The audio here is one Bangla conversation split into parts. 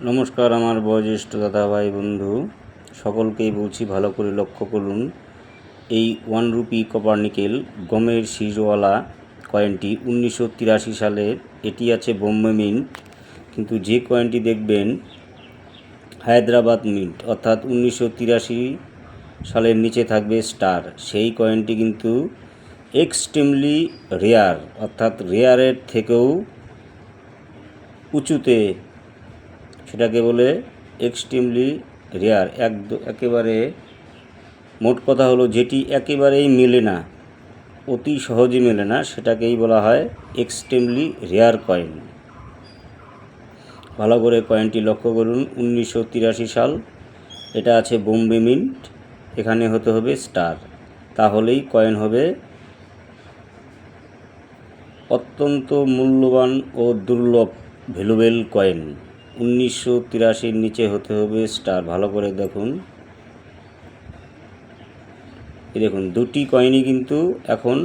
নমস্কার আমার বয়োজ্যেষ্ঠ দাদা ভাই বন্ধু সকলকেই বলছি, ভালো করে লক্ষ্য করুন। এই 1 রুপি কপার নিকেল গমের শিরওয়ালা কয়েনটি 1983 সালের। এটি আছে বোম্বে মিন্ট, কিন্তু যে কয়েনটি দেখবেন হায়দ্রাবাদ মিন্ট, অর্থাৎ 1983 সালের নিচে থাকবে স্টার, সেই কয়েনটি কিন্তু এক্সট্রিমলি রেয়ার, অর্থাৎ রেয়ারের থেকেও উঁচুতে, সেটাকে বলে এক্সট্রিমলি রেয়ার। একেবারে মোট কথা হলো যেটি একেবারেই মেলে না, অতি সহজে মেলে না, সেটাকেই বলা হয় এক্সট্রিমলি রেয়ার কয়েন। ভালো করে কয়েনটি লক্ষ্য করুন। 1983 সাল, এটা আছে বোম্বে মিন্ট, এখানে হতে হবে স্টার, তাহলেই কয়েন হবে অত্যন্ত মূল্যবান ও দুর্লভ ভ্যালুয়েবল কয়েন। 1983 নিচে হতে হবে স্টার। ভালো করে দেখুন, এই দেখুন দুটি কয়েনই কিন্তু এখন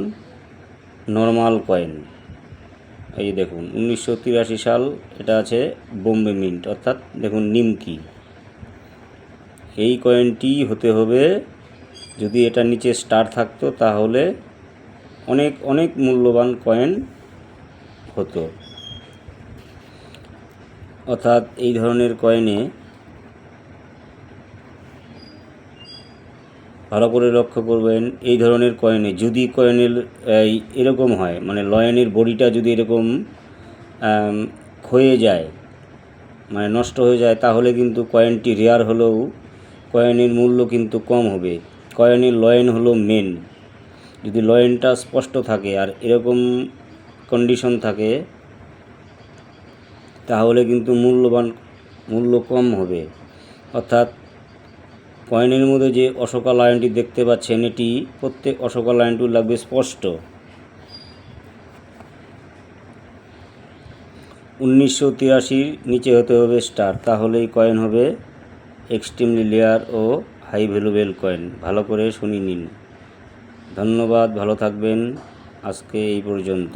নর্মাল কয়েন। এই দেখুন 1983 সাল, এটা আছে বোম্বে মিন্ট, অর্থাৎ দেখুন নিমকি। এই কয়েনটি হতে হবে, যদি এটা নিচে স্টার থাকতো তাহলে অনেক অনেক মূল্যবান কয়েন হতো। অর্থাৎ এই ধরনের কয়েনে ভালো করে লক্ষ্য করবেন, এই ধরনের কয়েনে যদি কয়েনের এরকম হয়, মানে লয়েনের বডিটা যদি এরকম ক্ষয়ে যায়, মানে নষ্ট হয়ে যায়, তাহলে কিন্তু কয়েনটি রেয়ার হলেও কয়েনের মূল্য কিন্তু কম হবে। কয়েনের লয়েন হলো মেন। যদি লয়েনটা স্পষ্ট থাকে আর এরকম কন্ডিশন থাকে, তাহলে কিন্তু মূল্য কম হবে। অর্থাৎ কয়েনের মধ্যে যে অশোকা লাইনটি দেখতে পাচ্ছেন, এটি প্রত্যেক অশোকা লাইনটি লাগবে স্পষ্ট। 1983 নিচে হতে হবে স্টার, তাহলেই কয়েন হবে এক্সট্রিমলি রেয়ার ও হাই ভ্যালুয়েবল কয়েন। ভালো করে শুনে নিন। ধন্যবাদ, ভালো থাকবেন। আজকে এই পর্যন্ত।